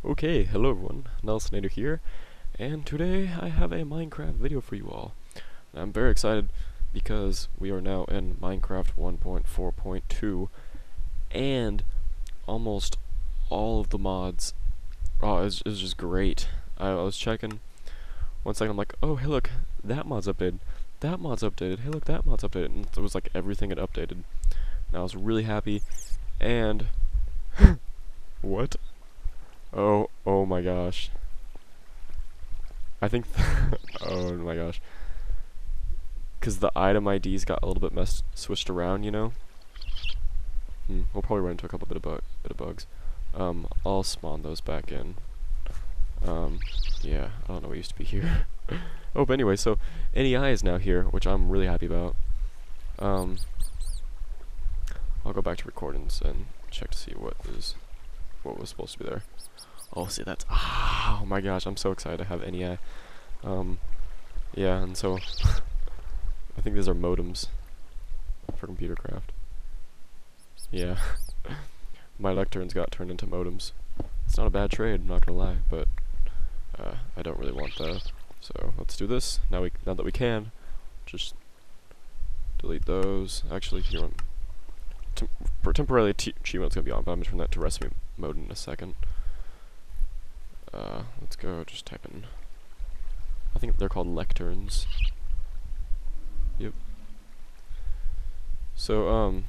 Okay, hello everyone, Nelsonater here, and today I have a Minecraft video for you all. I'm very excited because we are now in Minecraft 1.4.2, and almost all of the mods, it's just great. I was checking, one second I'm like, oh hey look, that mod's updated, hey look, that mod's updated, and it was like everything had updated, and I was really happy, and, what? Oh my gosh. I think, oh my gosh. Because the item IDs got a little bit switched around, you know? We'll probably run into a couple bit of bugs. I'll spawn those back in. Yeah, I don't know what used to be here. Oh, but anyway, so NEI is now here, which I'm really happy about. I'll go back to recordings and check to see what was supposed to be there. Oh, see, that's, oh my gosh, I'm so excited to have NEI. Yeah, and so, I think these are modems for computer craft. Yeah, my lecterns got turned into modems. It's not a bad trade, I'm not gonna lie, but, I don't really want that. So, let's do this, now that we can, just delete those. Actually, here, for temporarily, cheat mode's gonna be on, but I'm gonna turn that to recipe mode in a second. Let's go, just type in, I think they're called lecterns. Yep. So,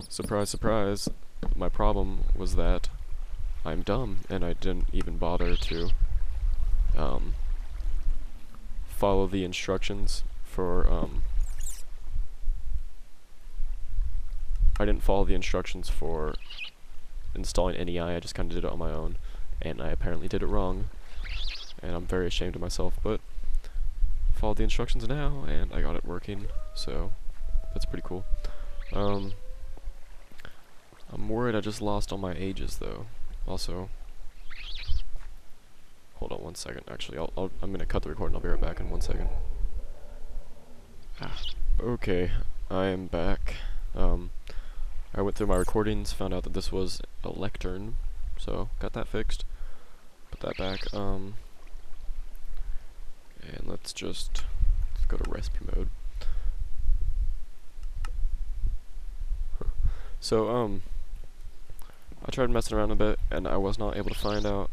surprise, surprise, my problem was that I'm dumb, and I didn't even bother to, follow the instructions for, I didn't follow the instructions for installing NEI, I just kinda did it on my own, and I apparently did it wrong, and I'm very ashamed of myself, but followed the instructions now, and I got it working, so that's pretty cool. I'm worried I just lost all my ages, though. Also, hold on one second, actually, I'm gonna cut the recording, I'll be right back in 1 second. Okay, I am back. I went through my recordings, found out that this was a lectern, so got that fixed. Put that back, and let's go to recipe mode. So, I tried messing around a bit, and I was not able to find out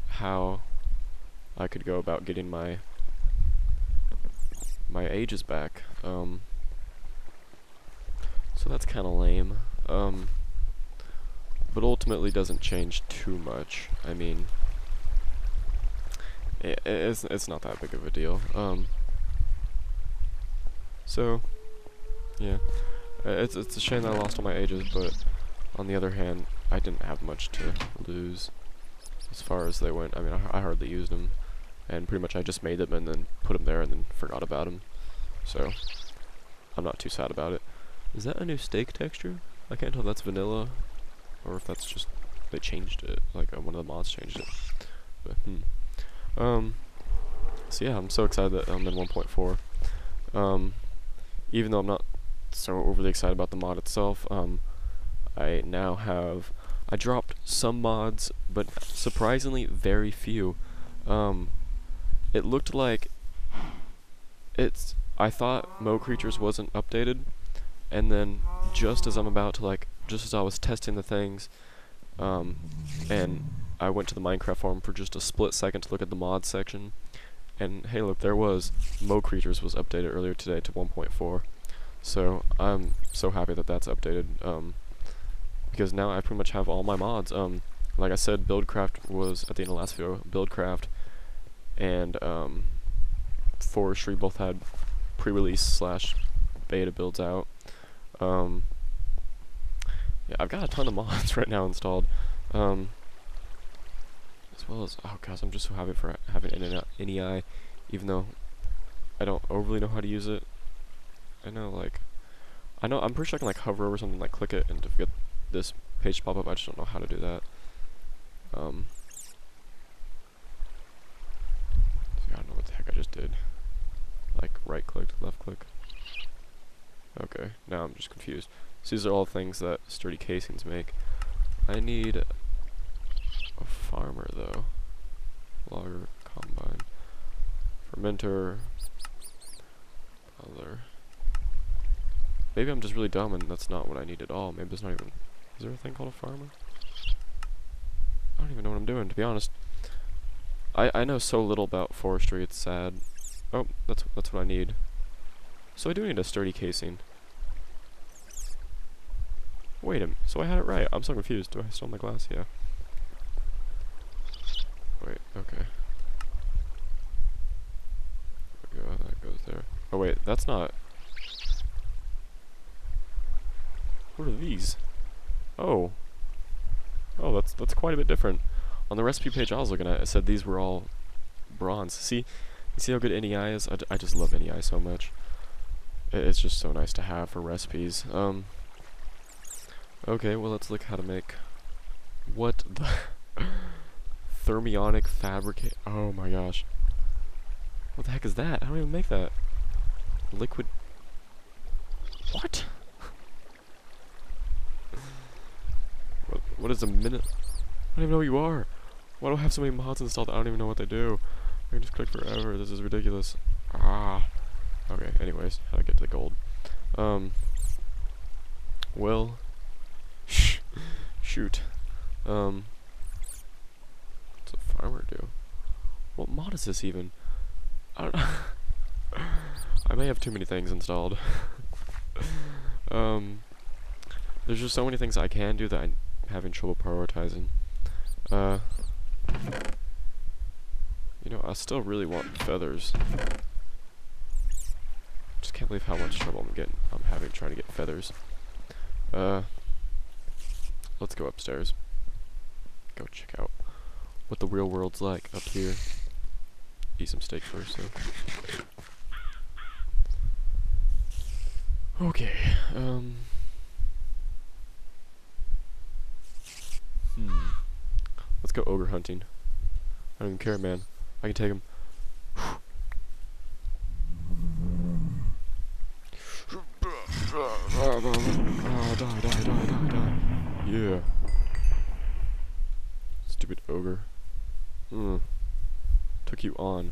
how I could go about getting my ages back. So that's kind of lame. But ultimately doesn't change too much. I mean, it's not that big of a deal. So yeah, it's a shame that I lost all my ages, but on the other hand, I didn't have much to lose as far as they went. I mean, I hardly used them, and pretty much I just made them and then put them there and then forgot about them. So I'm not too sad about it. Is that a new steak texture? I can't tell if that's vanilla, or if that's just, they changed it, like one of the mods changed it. But, so yeah, I'm so excited that I'm in 1.4. Even though I'm not so overly excited about the mod itself, I now have, I dropped some mods, but surprisingly very few. It looked like I thought Mo Creatures wasn't updated, and then just as I'm about to just as I was testing the things, and I went to the Minecraft forum for just a split second to look at the mod section, and hey look, there was, Mo Creatures was updated earlier today to 1.4, so I'm so happy that that's updated, because now I pretty much have all my mods. Like I said, Buildcraft was, at the end of the last video, Buildcraft and Forestry both had pre-release / beta builds out. Yeah, I've got a ton of mods right now installed, as well as, oh gosh, I'm just so happy for having NEI, even though I don't overly know how to use it. I'm pretty sure I can hover over something, click it, and to get this page to pop up. I just don't know how to do that. I don't know what the heck I just did. Right click, left click. Okay, now I'm just confused. So these are all things that sturdy casings make. I need Fermenter. Other. Maybe I'm just really dumb and that's not what I need at all. Maybe there's not even... Is there a thing called a farmer? I don't even know what I'm doing, to be honest. I know so little about forestry, it's sad. Oh, that's what I need. So I do need a sturdy casing. Wait a minute, so I had it right. I'm so confused. Do I still have my glass? Yeah. Wait, okay. There we go, that goes there. Oh wait, that's not... What are these? Oh. Oh, that's quite a bit different. On the recipe page I was looking at, it said these were all bronze. See? You see how good NEI is? I just love NEI so much. It's just so nice to have for recipes. Okay, well let's look how to make... What the... Thermionic fabricate... Oh my gosh. What the heck is that? I don't even make that. Liquid... What? What is a minute? I don't even know who you are. Why do I have so many mods installed? I don't even know what they do. I can just click forever. This is ridiculous. Ah. Okay, anyways, how do I get to the gold? Well... Shoot. What's a farmer do? What mod is this even? I don't know. I may have too many things installed. There's just so many things I can do that I'm having trouble prioritizing. You know, I still really want feathers. Just can't believe how much trouble I'm having trying to get feathers. Let's go upstairs. Go check out what the real world's like up here. Eat some steak first, though. Okay, let's go ogre hunting. I don't even care, man. I can take him. Die. Yeah. Stupid ogre. Took you on.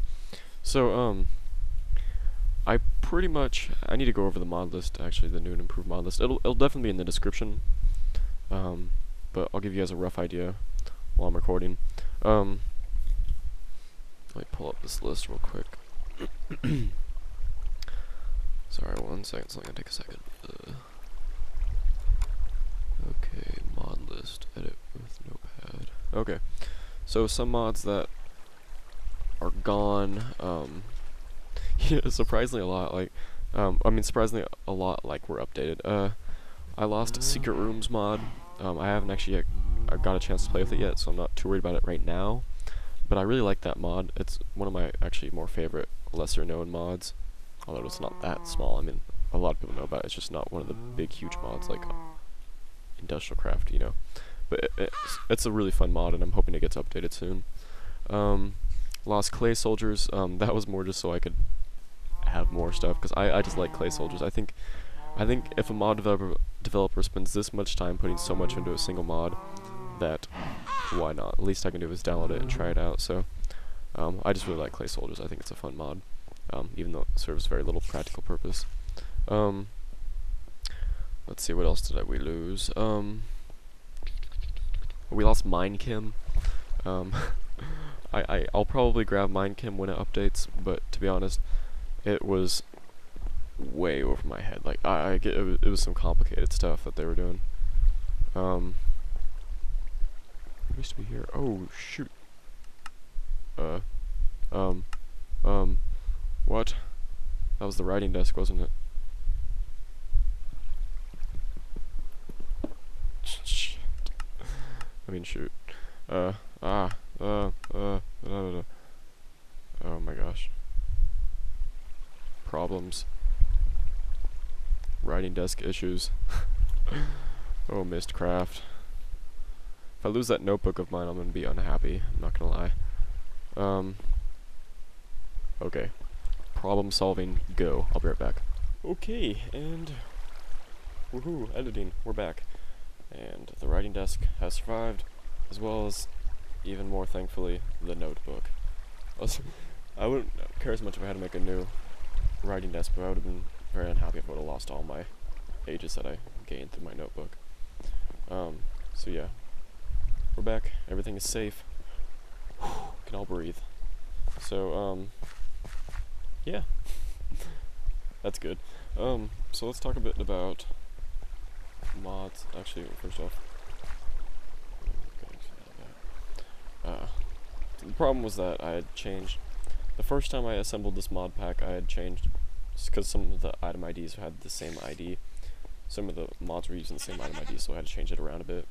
So, I need to go over the mod list, actually, the new and improved mod list. It'll definitely be in the description. But I'll give you guys a rough idea while I'm recording. Let me pull up this list real quick. Sorry, 1 second, it's only gonna take a second. Okay, mod list, edit with notepad. Okay, so some mods that are gone, yeah, surprisingly a lot, like, surprisingly a lot, like, were updated. I lost Secret Rooms mod. I haven't actually yet, I got a chance to play with it yet, so I'm not too worried about it right now. But I really like that mod. It's one of my, actually, more favorite, lesser known mods. Although it's not that small. I mean, a lot of people know about it. It's just not one of the big, huge mods like Industrial Craft, you know. But it's a really fun mod, and I'm hoping it gets updated soon. Lost Clay Soldiers. That was more just so I could have more stuff, because I just like Clay Soldiers. I think if a mod developer spends this much time putting so much into a single mod, that why not? The least I can do is download it and try it out. So I just really like Clay Soldiers. I think it's a fun mod, even though it serves very little practical purpose. Let's see, what else did we lose? We lost Minechem. I'll probably grab Minechem when it updates, but to be honest, it was way over my head. Like, it was some complicated stuff that they were doing. It used to be here. Oh, shoot. What? That was the writing desk, wasn't it? Shit. I mean, shoot. Oh my gosh. Problems. Writing desk issues. Oh, Mistcraft. If I lose that notebook of mine, I'm gonna be unhappy. I'm not gonna lie. Okay. Problem solving, go. I'll be right back. Okay, and woohoo, editing, we're back. And the writing desk has survived, as well as, even more thankfully, the notebook. I wouldn't care as much if I had to make a new writing desk, but I would have been very unhappy if I would have lost all my pages that I gained through my notebook. So yeah, we're back. Everything is safe. Can all breathe. So yeah, that's good. So let's talk a bit about mods. Actually, first off, the problem was that I had changed. The first time I assembled this mod pack, I had changed, because some of the item IDs had the same ID. Some of the mods were using the same item ID, so I had to change it around a bit.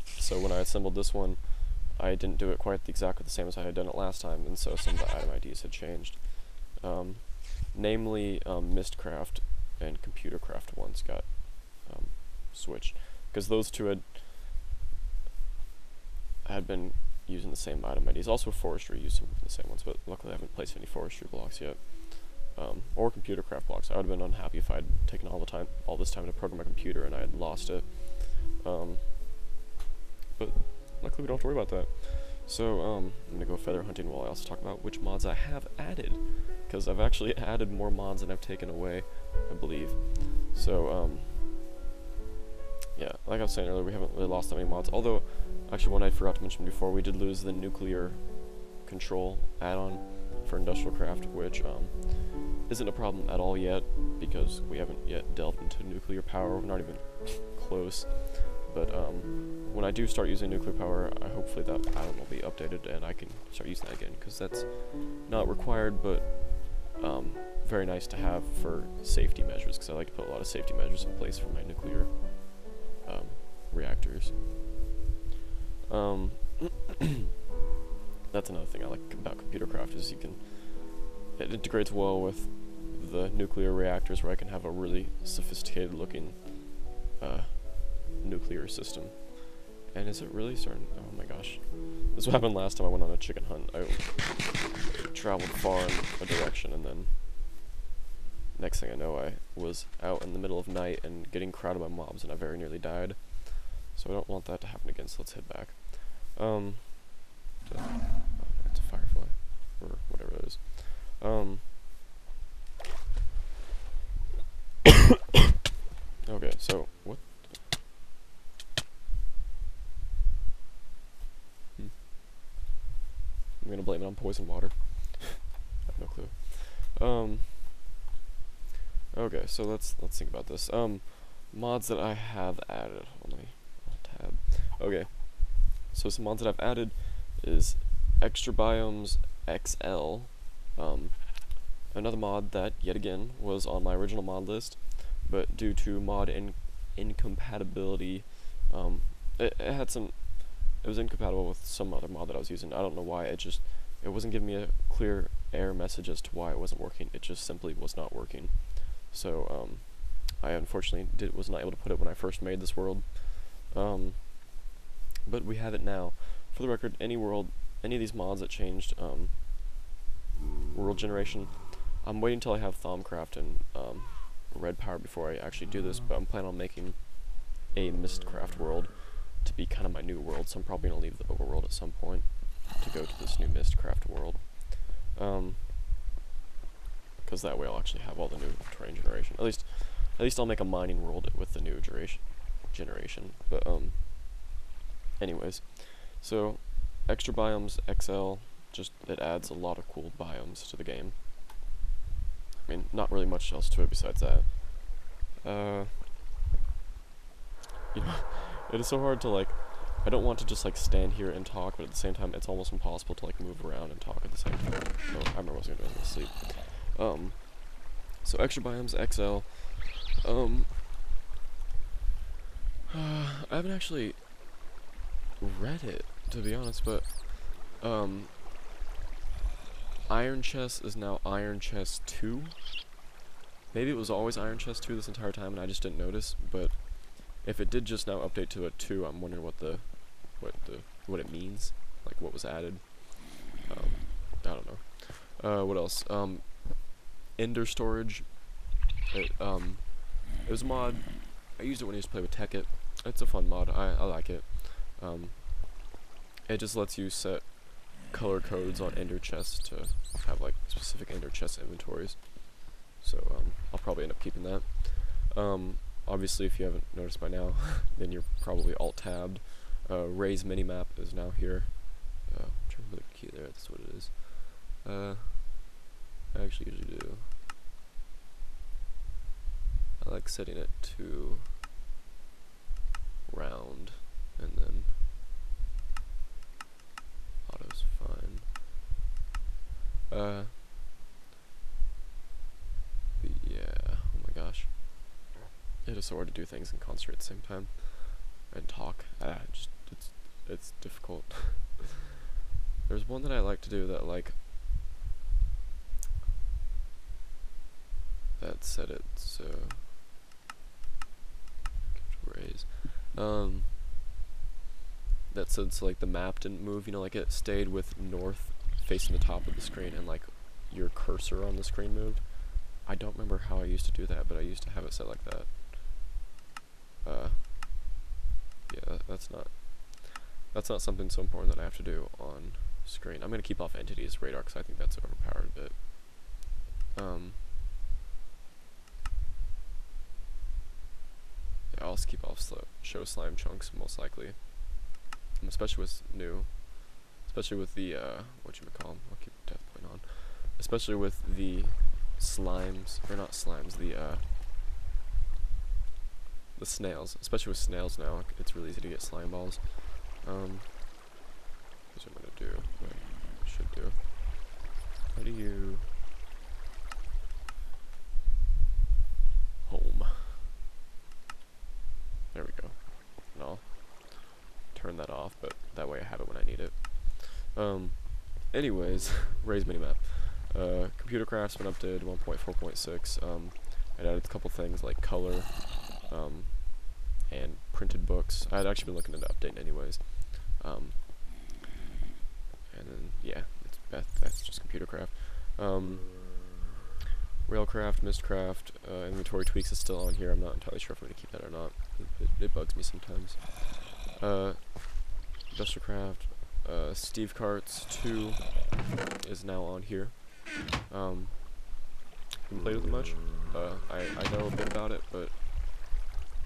So when I assembled this one, I didn't do it quite exactly the same as I had done it last time, and so some of the item IDs had changed. Namely, Mistcraft and Computercraft ones got switched, because those two had been using the same item IDs. Also, Forestry used some of the same ones, but luckily I haven't placed any Forestry blocks yet, or Computercraft blocks. I would have been unhappy if I had taken all this time to program my computer and I had lost it. But luckily we don't have to worry about that. So I'm gonna go feather hunting while I also talk about which mods I have added, because I've actually added more mods than I've taken away, I believe. So yeah, like I was saying earlier, we haven't really lost that many mods. Although, actually, one I forgot to mention before, we did lose the nuclear control add-on for Industrial Craft, which isn't a problem at all yet, because we haven't yet delved into nuclear power. We're not even close. But when I do start using nuclear power, hopefully that add-on will be updated and I can start using that again, because that's not required, but very nice to have for safety measures, because I like to put a lot of safety measures in place for my nuclear reactors. That's another thing I like about Computercraft, is it integrates well with the nuclear reactors, where I can have a really sophisticated looking nuclear system. And is it really starting? Oh my gosh. This is what happened last time I went on a chicken hunt. I traveled far in a direction, and then next thing I know, I was out in the middle of night and getting crowded by mobs, and I very nearly died. So I don't want that to happen again, so let's head back. It's a firefly, or whatever it is. Okay, so, what? I'm gonna blame it on poison water. I have no clue. Okay, so let's think about this. Mods that I have added. Hold on, tab. Okay, so some mods that I've added is Extra Biomes XL. Another mod that, yet again, was on my original mod list, but due to mod incompatibility, it was incompatible with some other mod that I was using. I don't know why. It wasn't giving me a clear error message as to why it wasn't working. It just simply was not working. So I unfortunately was not able to put it when I first made this world. But we have it now. For the record, any of these mods that changed world generation, I'm waiting until I have Thaumcraft and Red Power before I actually do this, but I'm planning on making a Mistcraft world to be kind of my new world, so I'm probably going to leave the overworld at some point to go to this new Mistcraft world. Because that way I'll actually have all the new terrain generation. At least I'll make a mining world with the new generation. But anyways, so Extra Biomes XL, it adds a lot of cool biomes to the game. I mean, not really much else to it besides that. You know, it is so hard to, I don't want to just, stand here and talk, but at the same time, it's almost impossible to, move around and talk at the same time. So, I remember what I was going to do, I was going to sleep. So Extra Biomes XL, I haven't actually read it, to be honest, but, Iron Chest is now Iron Chest 2. Maybe it was always Iron Chest 2 this entire time and I just didn't notice, but if it did just now update to a 2, I'm wondering what it means, what was added. I don't know. What else? Ender Storage. It was a mod. I used it when I used to play with Tekkit. It's a fun mod. I like it. It just lets you set color codes on ender chests to have like specific ender chest inventories. So I'll probably end up keeping that. Obviously, if you haven't noticed by now, then you're probably alt-tabbed. Ray's minimap is now here. I'm trying to put a key there, that's what it is. I actually usually do. I like setting it to round, and then auto's fine. But yeah, oh my gosh. It is so hard to do things and concentrate at the same time and talk. It's difficult. There's one that I like to do that that said it so raise that said so like the map didn't move, you know, like it stayed with north facing the top of the screen and like your cursor on the screen moved. I don't remember how I used to do that, but I used to have it set like that. Yeah, that's not something so important that I have to do on screen. I'm gonna keep off entities radar because I think that's overpowered a bit. Yeah, I'll also keep off show slime chunks most likely, especially with the whatchamacallit. I'll keep death point on, especially with the slimes, or not slimes, the snails, especially with snails now. It's really easy to get slime balls. Here's what I'm gonna do, what I should do. How do you home? There we go. And I'll turn that off, but that way I have it when I need it. Anyways, Ray's minimap. Computer Craft's been updated 1.4.6. I added a couple things like color, and printed books. I had actually been looking into updating anyways. And then yeah, that's just Computer Craft. Railcraft, Mistcraft, inventory tweaks is still on here. I'm not entirely sure if I'm going to keep that or not. It bugs me sometimes. Industrialcraft, Steve Carts 2 is now on here. Haven't played with it much. I know a bit about it, but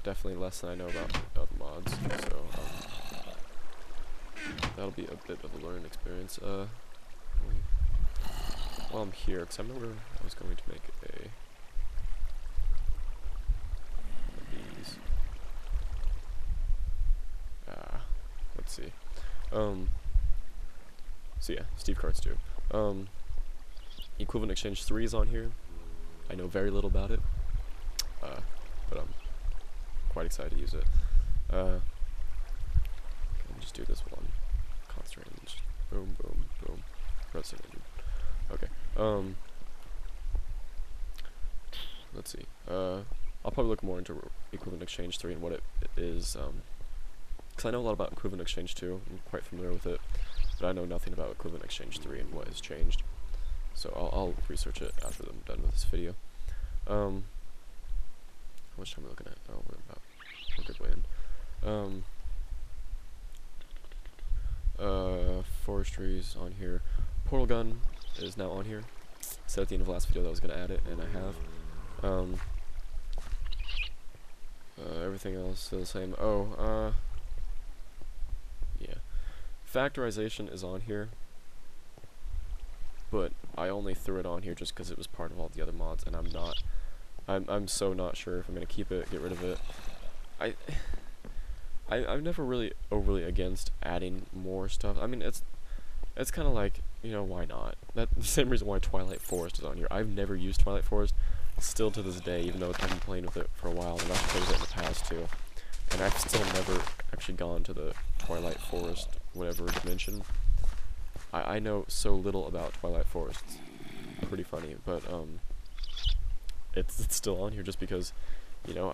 definitely less than I know about other mods. So that'll be a bit of a learning experience. While I'm here, because I remember I was going to make one of these. Let's see. So yeah, Steve Carts 2. Equivalent Exchange 3 is on here. I know very little about it, but I'm quite excited to use it. Let me just do this one. Concentrate and just boom, boom, boom. Redstone engine. Okay. Let's see. I'll probably look more into Equivalent Exchange 3 and what it is, because I know a lot about Equivalent Exchange 2. I'm quite familiar with it, but I know nothing about Equivalent Exchange 3 and what has changed. So I'll research it after I'm done with this video. How much time are we looking at? Oh, we're a good way in. Forestry's on here. Portal gun is now on here. Said at the end of the last video that I was going to add it, and I have. Everything else is the same. Oh, yeah. Factorization is on here, but I only threw it on here just because it was part of all the other mods, and I'm so not sure if I'm going to keep it, get rid of it. I'm never really overly against adding more stuff. I mean, it's kind of like, you know, why not? That's the same reason why Twilight Forest is on here. I've never used Twilight Forest, still to this day, even though I've been playing with it for a while, and I've played with it in the past too. And I've still never actually gone to the Twilight Forest, whatever dimension. I know so little about Twilight Forest. It's pretty funny, but it's still on here just because, you know,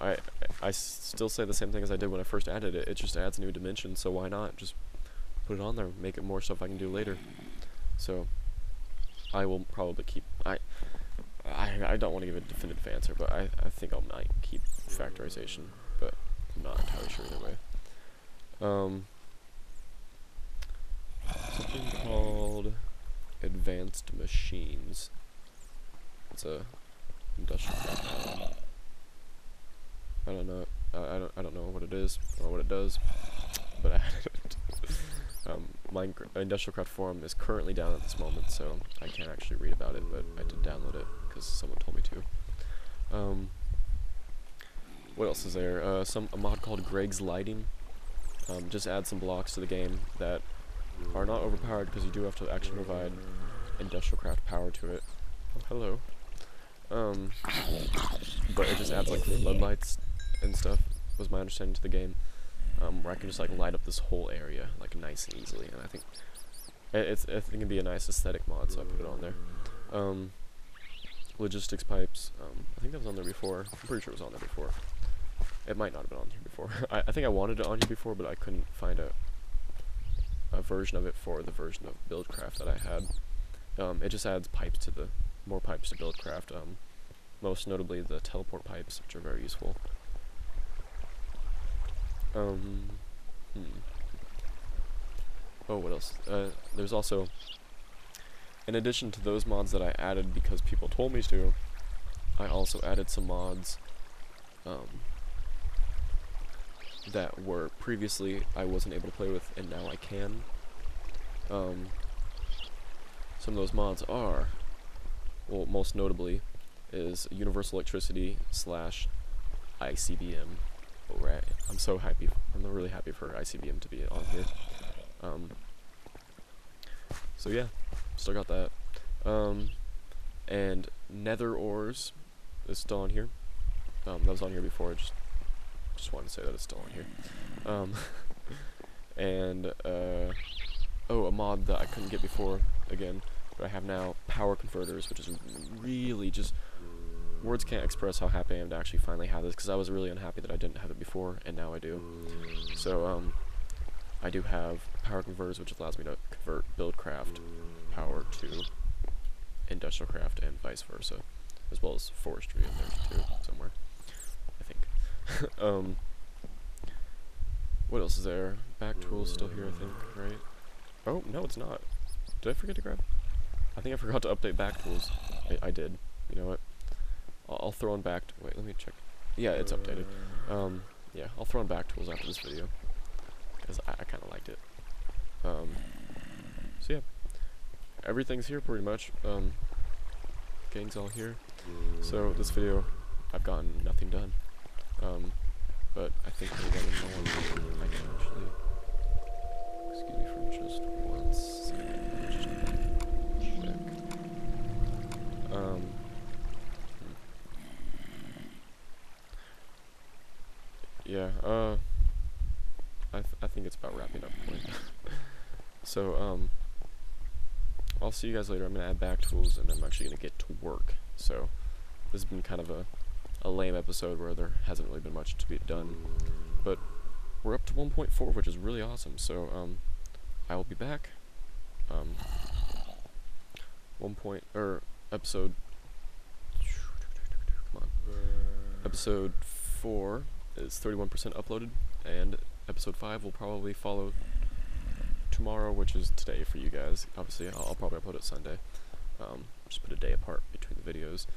I still say the same thing as I did when I first added it. It just adds a new dimension, so why not just put it on there, make it more stuff I can do later. So I will probably keep. I don't want to give a definitive answer, but I think I might keep factorization, but I'm not entirely sure either way. Something called advanced machines. It's a industrial craft. I don't know. I don't know what it is or what it does, but I added it. Industrial Craft forum is currently down at this moment, so I can't actually read about it, but I did download it because someone told me to. What else is there? A mod called Greg's Lighting. Just add some blocks to the game that are not overpowered because you do have to actually provide Industrial Craft power to it. Oh, hello. But it just adds like floodlights and stuff, was my understanding to the game, where I can just like light up this whole area like nice and easily, and I think it can be a nice aesthetic mod, so I put it on there. Logistics pipes, I think that was on there before. I'm pretty sure it was on there before. It might not have been on here before. I think I wanted it on here before, but I couldn't find a version of it for the version of Buildcraft that I had. It just adds pipes to more pipes to Buildcraft, most notably the teleport pipes, which are very useful. Oh, what else? There's also, in addition to those mods that I added because people told me to, I also added some mods that were previously I wasn't able to play with, and now I can. Some of those mods are, well, most notably, is Universal Electricity / ICBM. Alright, I'm so happy. I'm really happy for ICBM to be on here. So yeah, still got that. And Nether Ores is still on here. That was on here before. Just wanted to say that it's still on here. And oh, a mod that I couldn't get before again, but I have now, power converters, which is really just, words can't express how happy I am to actually finally have this, because I was really unhappy that I didn't have it before, and now I do. So, I do have power converters, which allows me to convert Buildcraft power to Industrial Craft and vice versa, as well as forestry in there too, somewhere, I think. What else is there? Back tools still here, I think, right? Oh, no, it's not. Did I forget to grab? I think I forgot to update back tools. I did. You know what? I'll throw in back. Wait, let me check. Yeah, it's updated. Yeah, I'll throw in back tools after this video, because I kind of liked it. So yeah, everything's here pretty much. Gang's all here. So this video, I've gotten nothing done. But I think we're getting more. I can actually. Excuse me for just 1 second. Just check. Yeah, I think it's about wrapping up point. So, I'll see you guys later. I'm gonna add back tools, and I'm actually gonna get to work. So, this has been kind of a lame episode where there hasn't really been much to be done. But, we're up to 1.4, which is really awesome. So, I will be back. Episode, come on. Episode 4 is 31% uploaded, and episode 5 will probably follow tomorrow, which is today for you guys. Obviously, I'll probably upload it Sunday. Just put a day apart between the videos.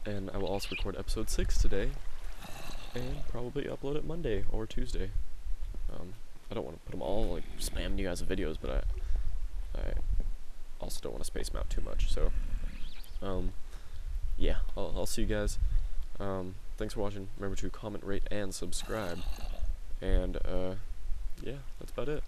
And I will also record episode 6 today, and probably upload it Monday or Tuesday. I don't want to put them all, like, spamming you guys with videos, but I also don't want to space them out too much, so, yeah, I'll see you guys. Thanks for watching. Remember to comment, rate, and subscribe. And, yeah, that's about it.